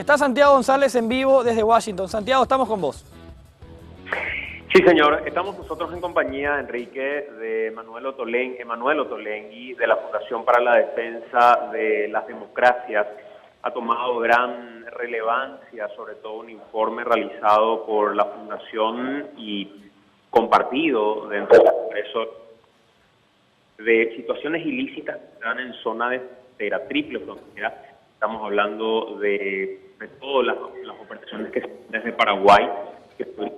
Está Santiago González en vivo desde Washington. Santiago, estamos con vos. Sí, señor. Estamos nosotros en compañía, Enrique, de Emanuel Ottolenghi, de la Fundación para la Defensa de las Democracias. Ha tomado gran relevancia, sobre todo un informe realizado por la Fundación y compartido dentro del Congreso de situaciones ilícitas que están en zona de frontera, triple frontera. Estamos hablando de todas las operaciones que se desde Paraguay, que están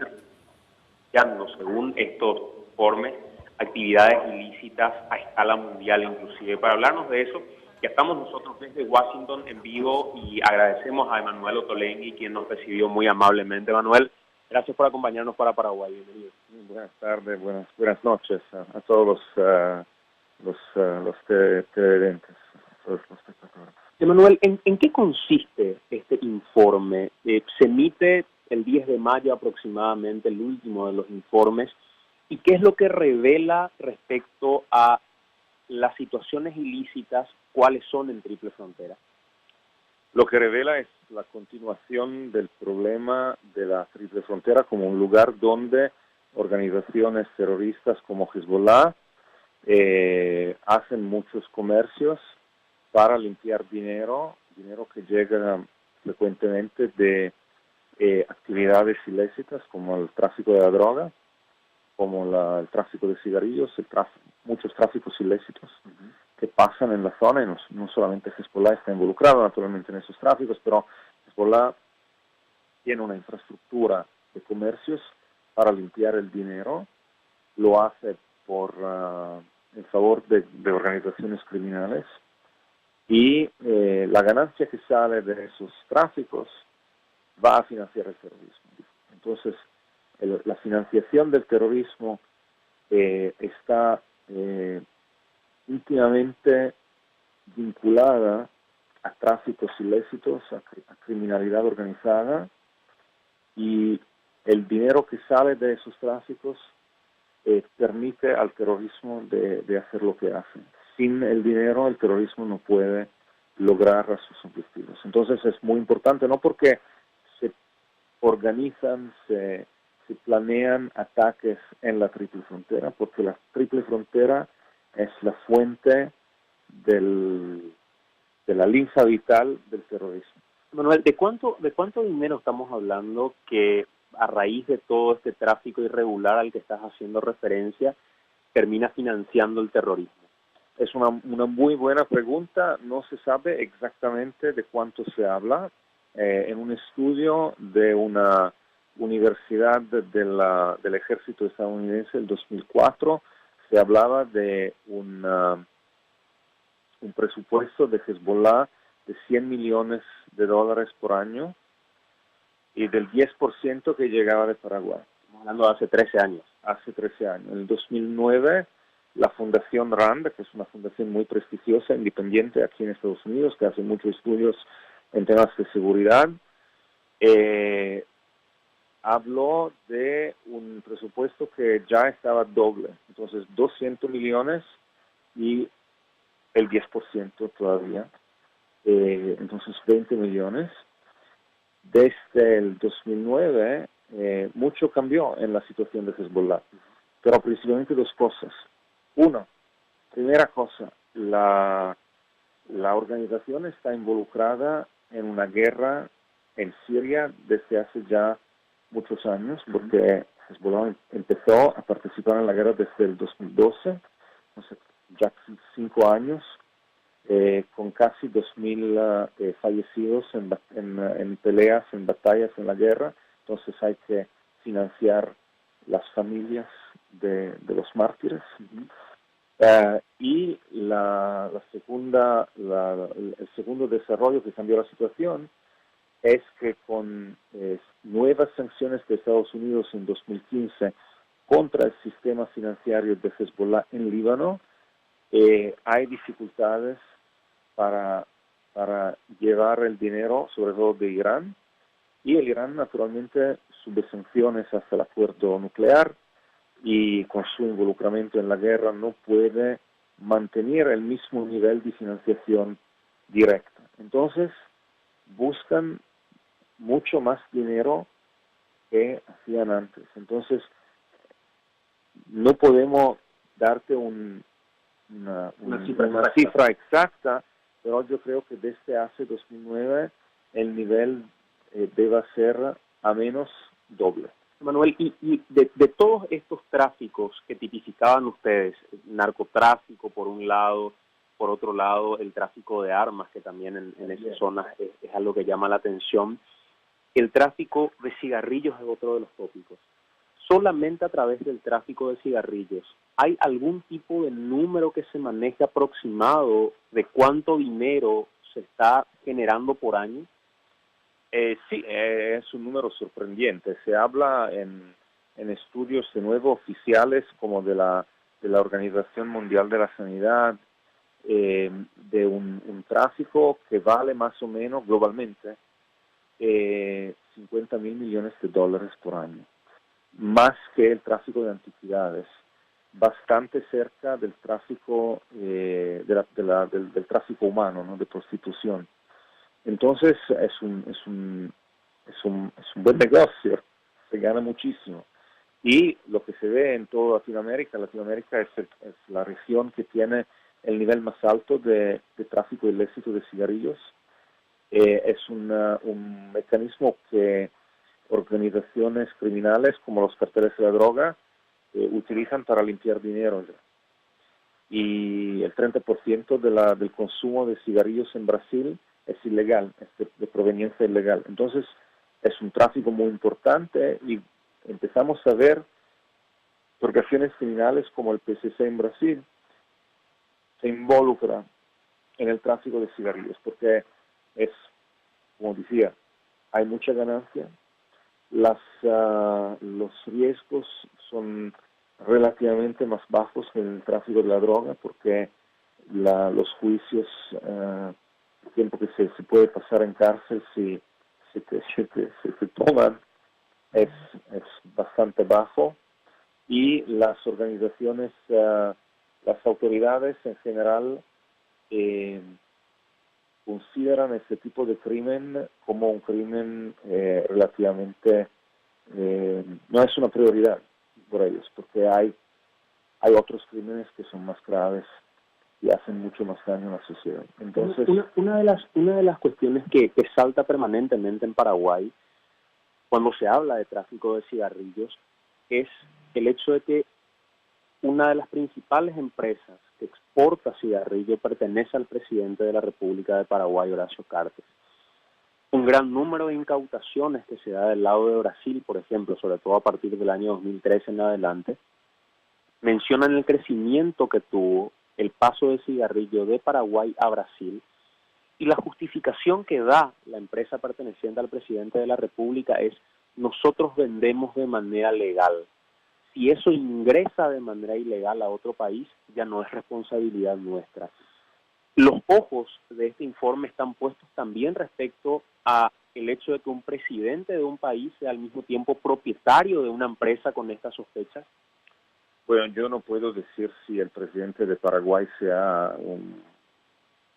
desarrollando, según estos informes, actividades ilícitas a escala mundial inclusive. Para hablarnos de eso, ya estamos nosotros desde Washington en vivo y agradecemos a Emanuel Ottolenghi, quien nos recibió muy amablemente. Emanuel, gracias por acompañarnos para Paraguay. Bienvenido. Buenas tardes, buenas noches a todos los televidentes, a todos los espectadores. Emanuel, ¿en qué consiste este informe? Se emite el 10 de mayo aproximadamente, el último de los informes, ¿y qué es lo que revela respecto a las situaciones ilícitas, cuáles son en triple frontera? Lo que revela es la continuación del problema de la triple frontera como un lugar donde organizaciones terroristas como Hezbollah hacen muchos comercios para limpiar dinero que llega frecuentemente de actividades ilícitas como el tráfico de la droga, como el tráfico de cigarrillos, muchos tráficos ilícitos que pasan en la zona, y no solamente Hezbollah está involucrado naturalmente en esos tráficos, pero Hezbollah tiene una infraestructura de comercios para limpiar el dinero, lo hace en favor de organizaciones criminales, y la ganancia que sale de esos tráficos va a financiar el terrorismo. Entonces, la financiación del terrorismo está íntimamente vinculada a tráficos ilícitos, a criminalidad organizada, y el dinero que sale de esos tráficos permite al terrorismo de hacer lo que hace. Sin el dinero, el terrorismo no puede lograr sus objetivos. Entonces es muy importante, no porque se organizan, se planean ataques en la triple frontera, porque la triple frontera es la fuente de la linfa vital del terrorismo. Manuel, ¿de cuánto dinero estamos hablando que a raíz de todo este tráfico irregular al que estás haciendo referencia termina financiando el terrorismo? Es una muy buena pregunta. No se sabe exactamente de cuánto se habla. En un estudio de una universidad del ejército estadounidense, el 2004, se hablaba de un presupuesto de Hezbollah de $100 millones por año y del 10% que llegaba de Paraguay. Estamos hablando de hace 13 años. Hace 13 años. En el 2009, la Fundación RAND, que es una fundación muy prestigiosa, independiente aquí en Estados Unidos, que hace muchos estudios en temas de seguridad, habló de un presupuesto que ya estaba doble. Entonces, 200 millones y el 10% todavía. Entonces, 20 millones. Desde el 2009, mucho cambió en la situación de Hezbollah, pero principalmente dos cosas. Uno, primera cosa, la organización está involucrada en una guerra en Siria desde hace ya muchos años, porque Hezbollah empezó a participar en la guerra desde el 2012, ya 5 años, con casi 2.000 fallecidos en peleas, en batallas, en la guerra. Entonces hay que financiar las familias de los mártires. Y el segundo desarrollo que cambió la situación es que con nuevas sanciones de Estados Unidos en 2015 contra el sistema financiero de Hezbollah en Líbano, hay dificultades para llevar el dinero, sobre todo de Irán, y el Irán naturalmente sube sanciones hasta el acuerdo nuclear, y con su involucramiento en la guerra no puede mantener el mismo nivel de financiación directa. Entonces buscan mucho más dinero que hacían antes. Entonces, no podemos darte una cifra exacta, pero yo creo que desde hace 2009 el nivel debe ser a menos doble. Manuel, y de todos estos tráficos que tipificaban ustedes, narcotráfico por un lado, por otro lado el tráfico de armas, que también en esas zonas es algo que llama la atención, el tráfico de cigarrillos es otro de los tópicos. Solamente a través del tráfico de cigarrillos, ¿hay algún tipo de número que se maneje aproximado de cuánto dinero se está generando por año? Sí, es un número sorprendente. Se habla en estudios de nuevo oficiales como de la Organización Mundial de la Sanidad, de un tráfico que vale más o menos globalmente 50 mil millones de dólares por año, más que el tráfico de antiquidades, bastante cerca del tráfico del tráfico humano, ¿no? De prostitución. Entonces es un buen negocio, se gana muchísimo. Y lo que se ve en toda Latinoamérica es la región que tiene el nivel más alto de tráfico ilícito de cigarrillos. Es un mecanismo que organizaciones criminales como los carteles de la droga utilizan para limpiar dinero. Y el 30% del consumo de cigarrillos en Brasil es ilegal, es de proveniencia ilegal. Entonces, es un tráfico muy importante y empezamos a ver organizaciones criminales como el PCC en Brasil se involucra en el tráfico de cigarrillos porque es, como decía, hay mucha ganancia, los riesgos son relativamente más bajos que en el tráfico de la droga porque los juicios, el tiempo que se puede pasar en cárcel si se toman es bastante bajo y las organizaciones, las autoridades en general consideran este tipo de crimen como un crimen relativamente, no es una prioridad por ellos, porque hay otros crímenes que son más graves y hacen mucho más daño a la sociedad. Entonces, una de las cuestiones que salta permanentemente en Paraguay cuando se habla de tráfico de cigarrillos es el hecho de que una de las principales empresas que exporta cigarrillo pertenece al presidente de la República de Paraguay, Horacio Cartes. Un gran número de incautaciones que se da del lado de Brasil, por ejemplo, sobre todo a partir del año 2013 en adelante, mencionan el crecimiento que tuvo el paso de cigarrillo de Paraguay a Brasil y la justificación que da la empresa perteneciente al presidente de la República es: nosotros vendemos de manera legal. Si eso ingresa de manera ilegal a otro país, ya no es responsabilidad nuestra. Los ojos de este informe están puestos también respecto a el hecho de que un presidente de un país sea al mismo tiempo propietario de una empresa con estas sospechas. Bueno, yo no puedo decir si el presidente de Paraguay se ha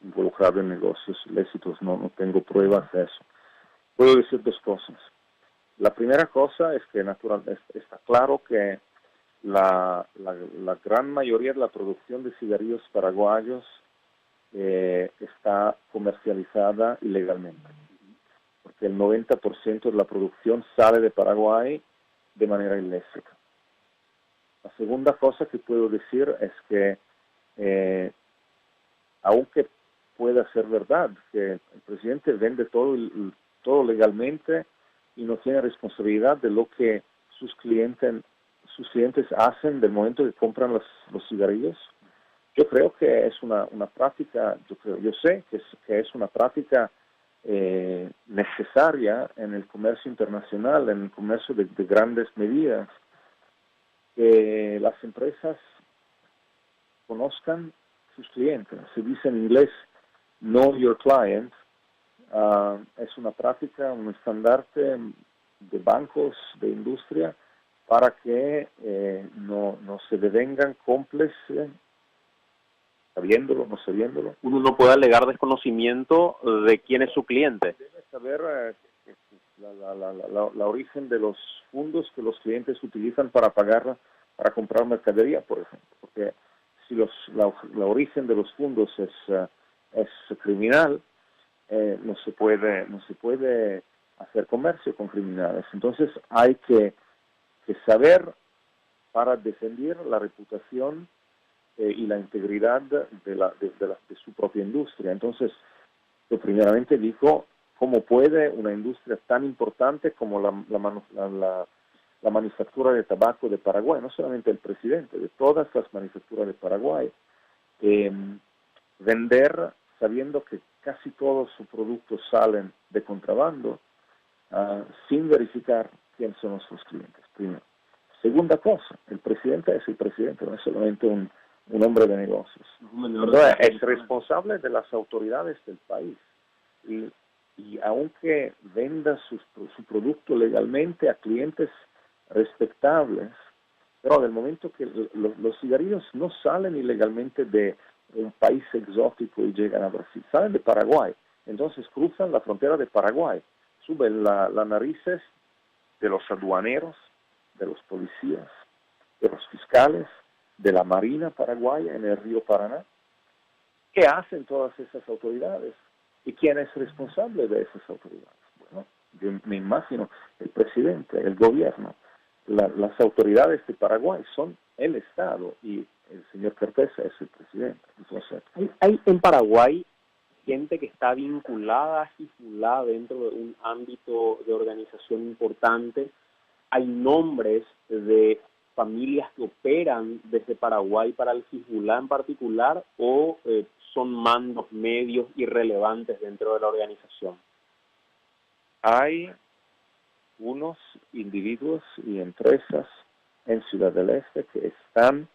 involucrado en negocios ilícitos, no tengo pruebas de eso. Puedo decir dos cosas. La primera cosa es que está claro que la gran mayoría de la producción de cigarrillos paraguayos está comercializada ilegalmente, porque el 90% de la producción sale de Paraguay de manera ilícita. La segunda cosa que puedo decir es que aunque pueda ser verdad que el presidente vende todo legalmente y no tiene responsabilidad de lo que sus clientes hacen del momento que compran los cigarrillos, yo creo que es una práctica, yo sé que es una práctica necesaria en el comercio internacional, en el comercio de grandes medidas, que las empresas conozcan sus clientes. Se dice en inglés, know your client. Es una práctica, un estandarte de bancos, de industria, para que no se devengan cómplices, sabiéndolo, no sabiéndolo. Uno no puede alegar desconocimiento de quién es su cliente. Debe saber la origen de los fondos que los clientes utilizan para pagar, para comprar mercadería, por ejemplo. Porque si la origen de los fondos es criminal, no se puede hacer comercio con criminales. Entonces hay que saber para defender la reputación y la integridad de su propia industria. Entonces, yo primeramente dijo, ¿cómo puede una industria tan importante como la manufactura de tabaco de Paraguay, no solamente el presidente, de todas las manufacturas de Paraguay, vender sabiendo que casi todos sus productos salen de contrabando, sin verificar quién son sus clientes, primero? Segunda cosa, el presidente es el presidente, no es solamente un hombre de negocios. Entonces, es responsable de las autoridades del país. Y aunque venda su producto legalmente a clientes respetables, pero del momento que los cigarrillos no salen ilegalmente de un país exótico y llegan a Brasil, salen de Paraguay, entonces cruzan la frontera de Paraguay, suben las narices de los aduaneros, de los policías, de los fiscales, de la Marina paraguaya en el río Paraná. ¿Qué hacen todas esas autoridades? ¿Y quién es responsable de esas autoridades? Bueno, yo me imagino el presidente, el gobierno, las autoridades de Paraguay son el Estado y el señor Cortés es el presidente. Entonces, ¿Hay en Paraguay gente que está vinculada a Hezbollah dentro de un ámbito de organización importante? ¿Hay nombres de familias que operan desde Paraguay para el Hezbollah en particular o son mandos medios irrelevantes dentro de la organización? hay unos individuos y empresas en Ciudad del Este que están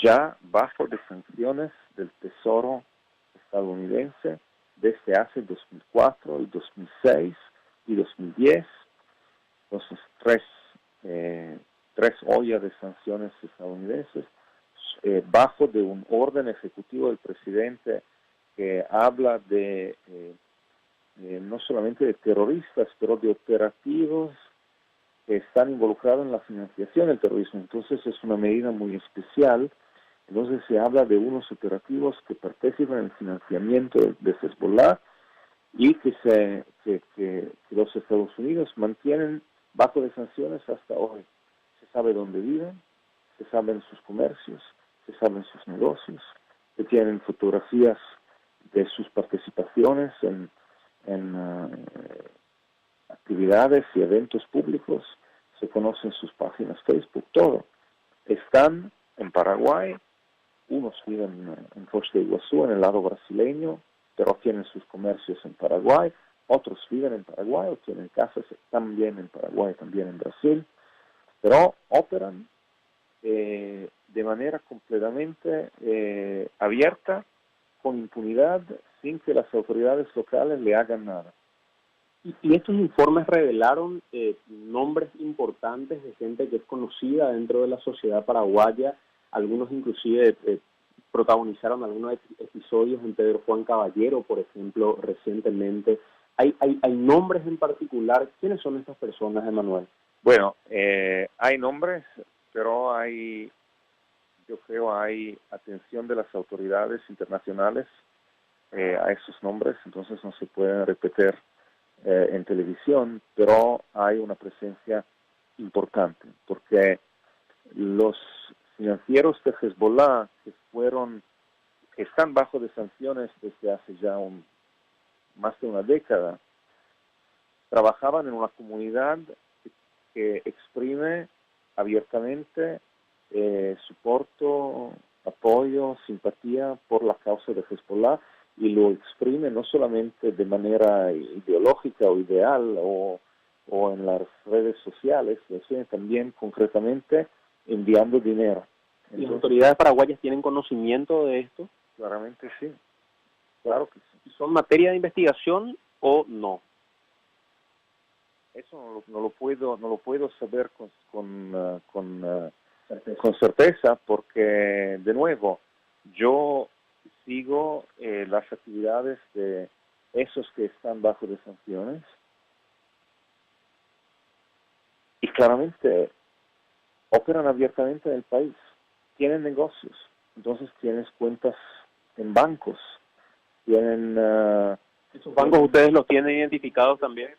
ya bajo de sanciones del Tesoro estadounidense desde hace 2004, el 2006 y 2010. Entonces, tres ollas de sanciones estadounidenses bajo de un orden ejecutivo del presidente que habla de no solamente de terroristas, pero de operativos que están involucrados en la financiación del terrorismo. Entonces es una medida muy especial. Entonces se habla de unos operativos que participan en el financiamiento de Hezbollah y que los Estados Unidos mantienen bajo de sanciones hasta hoy. Se sabe dónde viven, se saben sus comercios, se saben sus negocios, se tienen fotografías de sus participaciones en actividades y eventos públicos, se conocen sus páginas Facebook, todo. Están en Paraguay, unos viven en Foz de Iguazú, en el lado brasileño, pero tienen sus comercios en Paraguay, otros viven en Paraguay o tienen casas también en Paraguay, también en Brasil, pero operan de manera completamente abierta, con impunidad, sin que las autoridades locales le hagan nada. Y estos informes revelaron nombres importantes de gente que es conocida dentro de la sociedad paraguaya. Algunos inclusive protagonizaron algunos episodios en Pedro Juan Caballero, por ejemplo, recientemente. ¿Hay nombres en particular? ¿Quiénes son estas personas, Emanuel? Bueno, hay nombres, pero yo creo hay atención de las autoridades internacionales a esos nombres, entonces no se pueden repetir en televisión, pero hay una presencia importante, porque los financieros de Hezbollah que están bajo de sanciones desde hace ya más de una década, trabajaban en una comunidad que exprime abiertamente soporte, apoyo, simpatía por la causa de Hezbollah, y lo exprime no solamente de manera ideológica o ideal o en las redes sociales, sino también concretamente enviando dinero. Entonces, ¿las autoridades paraguayas tienen conocimiento de esto? Claramente sí, claro que sí. ¿Son materia de investigación o no? Eso no lo puedo saber con certeza, porque de nuevo yo sigo las actividades de esos que están bajo de sanciones claramente operan abiertamente en el país, tienen negocios, entonces tienes cuentas en bancos, tienen... ¿Esos bancos ustedes los tienen identificados también?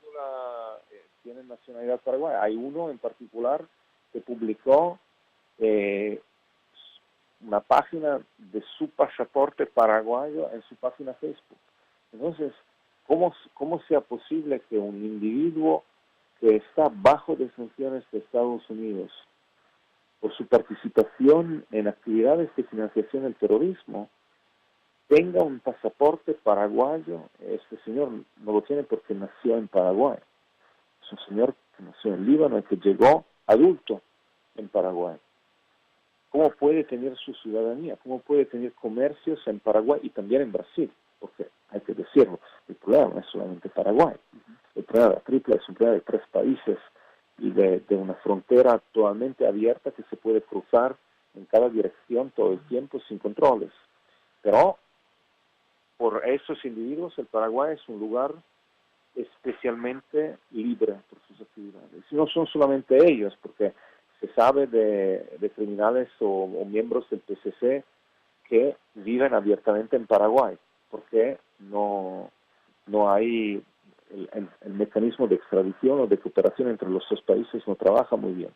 Tienen nacionalidad paraguaya. Hay uno en particular que publicó una página de su pasaporte paraguayo en su página Facebook. Entonces, ¿cómo sea posible que un individuo que está bajo de sanciones de Estados Unidos por su participación en actividades de financiación del terrorismo tenga un pasaporte paraguayo? Este señor no lo tiene porque nació en Paraguay. Es un señor que nació en Líbano y que llegó adulto en Paraguay. ¿Cómo puede tener su ciudadanía? ¿Cómo puede tener comercios en Paraguay y también en Brasil? Porque hay que decirlo, el problema no es solamente Paraguay. El problema de la triple es un problema de 3 países y de una frontera actualmente abierta que se puede cruzar en cada dirección todo el tiempo sin controles. Pero por esos individuos el Paraguay es un lugar especialmente libre por sus actividades. Y no son solamente ellos, porque se sabe de criminales o miembros del PCC que viven abiertamente en Paraguay, porque no hay el mecanismo de extradición o de cooperación entre los 2 países, no trabaja muy bien.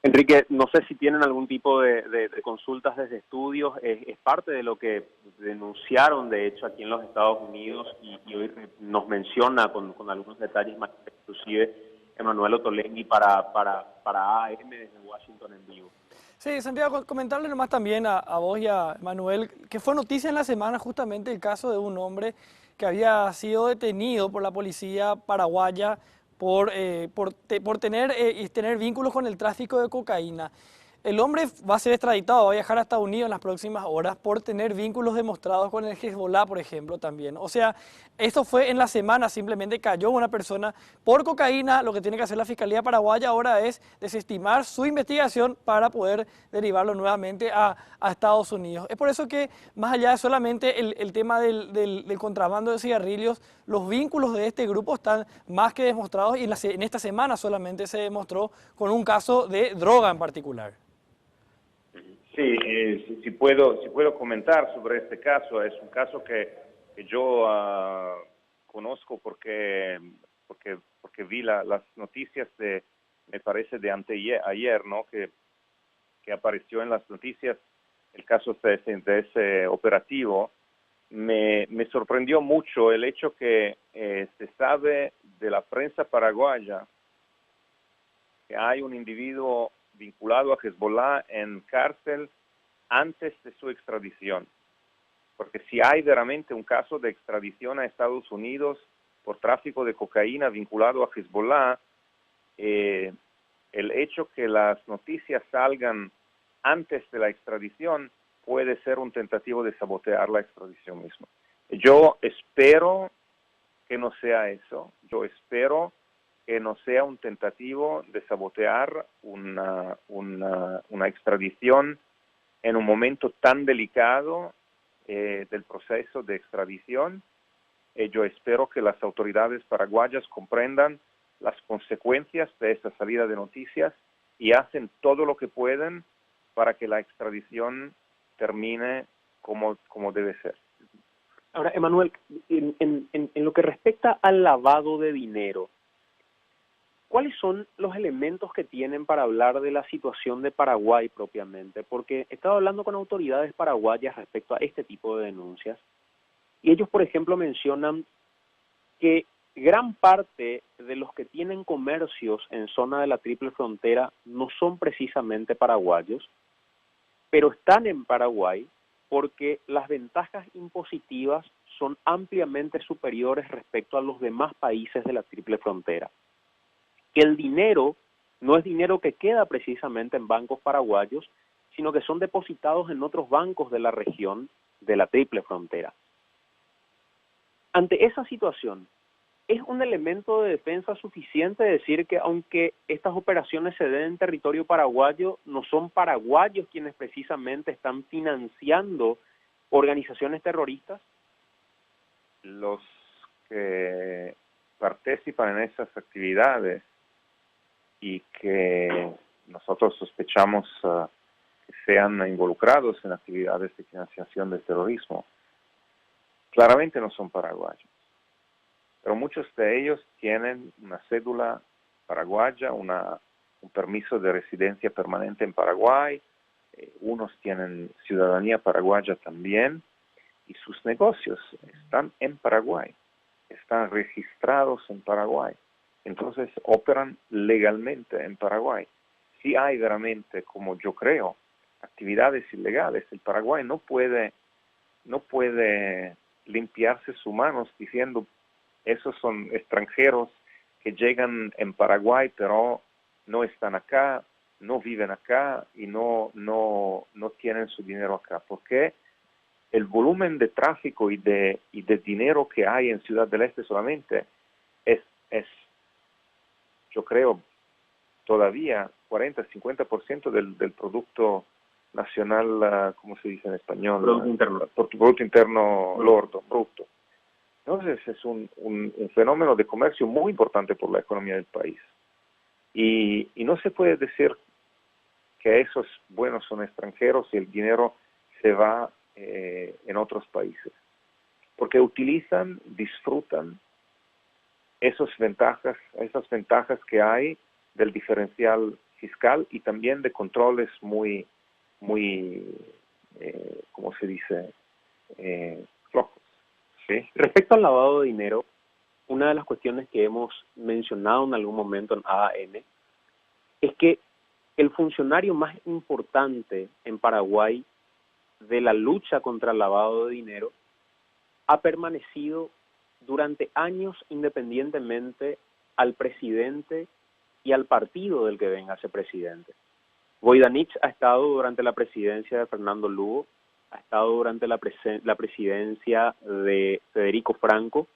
Enrique, no sé si tienen algún tipo de consultas desde estudios, es parte de lo que denunciaron, de hecho, aquí en los Estados Unidos, y hoy nos menciona con algunos detalles más, inclusive Emanuel Ottolenghi para AM desde Washington en vivo. Sí, Santiago, comentarle nomás también a vos y a Manuel que fue noticia en la semana justamente el caso de un hombre que había sido detenido por la policía paraguaya por tener vínculos con el tráfico de cocaína. El hombre va a ser extraditado, va a viajar a Estados Unidos en las próximas horas por tener vínculos demostrados con el Hezbollah, por ejemplo, también. O sea, esto fue en la semana, simplemente cayó una persona por cocaína. Lo que tiene que hacer la Fiscalía Paraguaya ahora es desestimar su investigación para poder derivarlo nuevamente a Estados Unidos. Es por eso que, más allá de solamente el tema del contrabando de cigarrillos, los vínculos de este grupo están más que demostrados y en esta semana solamente se demostró con un caso de droga en particular. Sí, si puedo comentar sobre este caso. Es un caso que yo conozco porque vi las noticias me parece de ayer, ¿no? Que apareció en las noticias el caso de ese operativo. Me sorprendió mucho el hecho que se sabe de la prensa paraguaya que hay un individuo vinculado a Hezbollah en cárcel antes de su extradición. Porque si hay veramente un caso de extradición a Estados Unidos por tráfico de cocaína vinculado a Hezbollah, el hecho que las noticias salgan antes de la extradición puede ser un tentativo de sabotear la extradición misma. Yo espero que no sea eso. Yo espero que no sea un tentativo de sabotear una extradición en un momento tan delicado del proceso de extradición. Yo espero que las autoridades paraguayas comprendan las consecuencias de esta salida de noticias y hacen todo lo que pueden para que la extradición termine como debe ser. Ahora, Emanuel, en lo que respecta al lavado de dinero, ¿cuáles son los elementos que tienen para hablar de la situación de Paraguay propiamente? Porque he estado hablando con autoridades paraguayas respecto a este tipo de denuncias y ellos, por ejemplo, mencionan que gran parte de los que tienen comercios en zona de la Triple Frontera no son precisamente paraguayos, pero están en Paraguay porque las ventajas impositivas son ampliamente superiores respecto a los demás países de la Triple Frontera. Que el dinero no es dinero que queda precisamente en bancos paraguayos, sino que son depositados en otros bancos de la región de la Triple Frontera. Ante esa situación, ¿es un elemento de defensa suficiente decir que aunque estas operaciones se den en territorio paraguayo, no son paraguayos quienes precisamente están financiando organizaciones terroristas? Los que participan en esas actividades y que nosotros sospechamos que sean involucrados en actividades de financiación del terrorismo, claramente no son paraguayos. Pero muchos de ellos tienen una cédula paraguaya, un permiso de residencia permanente en Paraguay, unos tienen ciudadanía paraguaya también, y sus negocios están en Paraguay, están registrados en Paraguay, entonces operan legalmente en Paraguay. Si hay realmente, como yo creo, actividades ilegales, el Paraguay no puede limpiarse sus manos diciendo esos son extranjeros que llegan en Paraguay pero no están acá, no viven acá y no tienen su dinero acá, porque el volumen de tráfico y de dinero que hay en Ciudad del Este solamente es yo creo, todavía 40-50% del Producto Nacional, ¿cómo se dice en español? Producto Interno Lordo, bruto. Entonces es un fenómeno de comercio muy importante por la economía del país. Y no se puede decir que esos buenos son extranjeros y el dinero se va en otros países. Porque utilizan, disfrutan esas ventajas que hay del diferencial fiscal y también de controles muy ¿cómo se dice? Flojos. ¿Sí? Respecto al lavado de dinero, una de las cuestiones que hemos mencionado en algún momento en AAN es que el funcionario más importante en Paraguay de la lucha contra el lavado de dinero ha permanecido durante años independientemente al presidente y al partido del que venga ese presidente. Voidanich ha estado durante la presidencia de Fernando Lugo, ha estado durante la presidencia de Federico Franco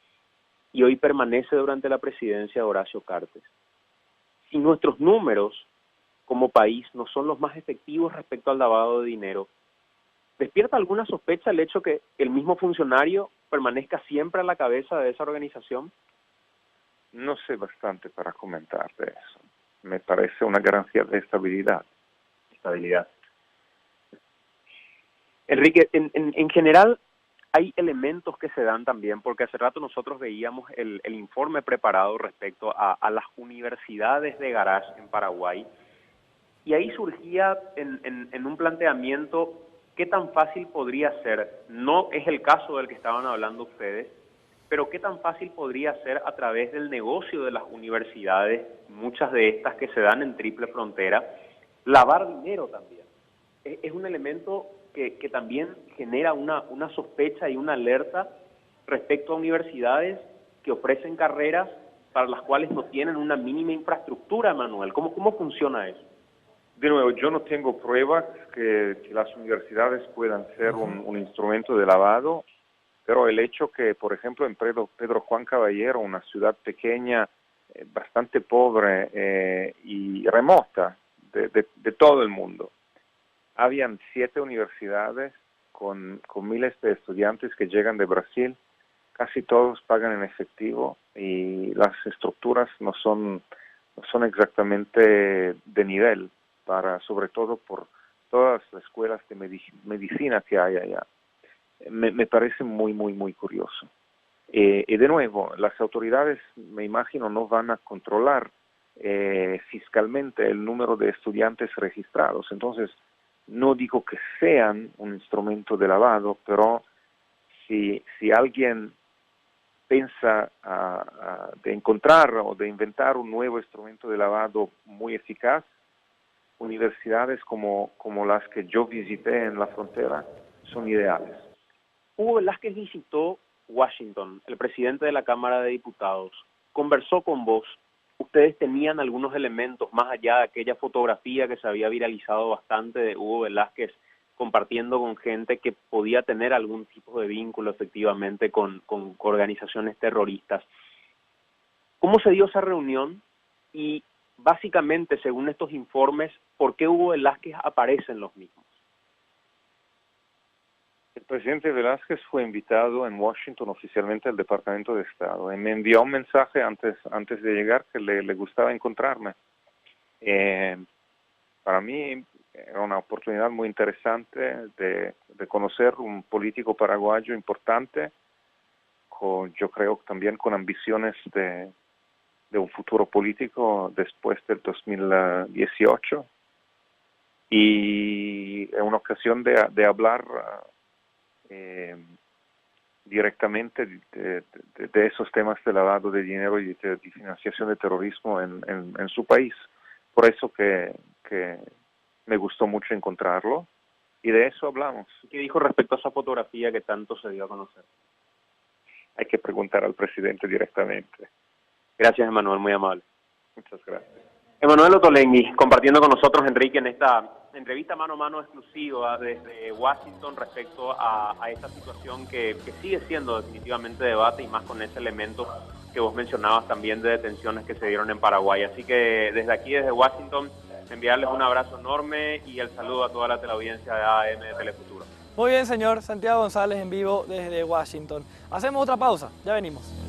y hoy permanece durante la presidencia de Horacio Cartes. Si nuestros números como país no son los más efectivos respecto al lavado de dinero, ¿despierta alguna sospecha el hecho que el mismo funcionario permanezca siempre a la cabeza de esa organización? No sé bastante para comentar de eso. Me parece una garantía de estabilidad. Enrique, en general hay elementos que se dan también, porque hace rato nosotros veíamos el informe preparado respecto a las universidades de garage en Paraguay, y ahí surgía en un planteamiento qué tan fácil podría ser, no es el caso del que estaban hablando ustedes, pero qué tan fácil podría ser a través del negocio de las universidades, muchas de estas que se dan en triple frontera, lavar dinero también. Es un elemento que también genera una sospecha y una alerta respecto a universidades que ofrecen carreras para las cuales no tienen una mínima infraestructura, Manuel. ¿Cómo funciona eso? De nuevo, yo no tengo pruebas que las universidades puedan ser un instrumento de lavado, pero el hecho que, por ejemplo, en Pedro Juan Caballero, una ciudad pequeña, bastante pobre y remota de todo el mundo, habían 7 universidades con miles de estudiantes que llegan de Brasil, casi todos pagan en efectivo y las estructuras no son exactamente de nivel, sobre todo por todas las escuelas de medicina que hay allá. Me parece muy curioso. Y de nuevo, las autoridades, me imagino, no van a controlar fiscalmente el número de estudiantes registrados. Entonces, no digo que sean un instrumento de lavado, pero si alguien piensa de encontrar o de inventar un nuevo instrumento de lavado muy eficaz, universidades como las que yo visité en la frontera son ideales. Hugo Velázquez visitó Washington, el presidente de la Cámara de Diputados, conversó con vos. Ustedes tenían algunos elementos, más allá de aquella fotografía que se había viralizado bastante de Hugo Velázquez compartiendo con gente que podía tener algún tipo de vínculo efectivamente con organizaciones terroristas. ¿Cómo se dio esa reunión? Y básicamente, según estos informes, ¿por qué Hugo Velázquez aparece en los mismos? El presidente Velázquez fue invitado en Washington oficialmente al Departamento de Estado y me envió un mensaje antes de llegar que le gustaba encontrarme. Para mí era una oportunidad muy interesante de conocer un político paraguayo importante, yo creo también con ambiciones de un futuro político después del 2018. Y es una ocasión de hablar directamente de esos temas de lavado de dinero y de financiación de terrorismo en su país. Por eso que me gustó mucho encontrarlo y de eso hablamos. ¿Qué dijo respecto a esa fotografía que tanto se dio a conocer? Hay que preguntar al presidente directamente. Gracias, Emanuel, muy amable. Muchas gracias. Emanuel Ottolenghi, compartiendo con nosotros, Enrique, en esta entrevista mano a mano exclusiva desde Washington respecto a esta situación que sigue siendo definitivamente debate y más con ese elemento que vos mencionabas también de detenciones que se dieron en Paraguay. Así que desde aquí, desde Washington, enviarles un abrazo enorme y el saludo a toda la teleaudiencia de AM de Telefuturo. Muy bien, señor Santiago González en vivo desde Washington. Hacemos otra pausa, ya venimos.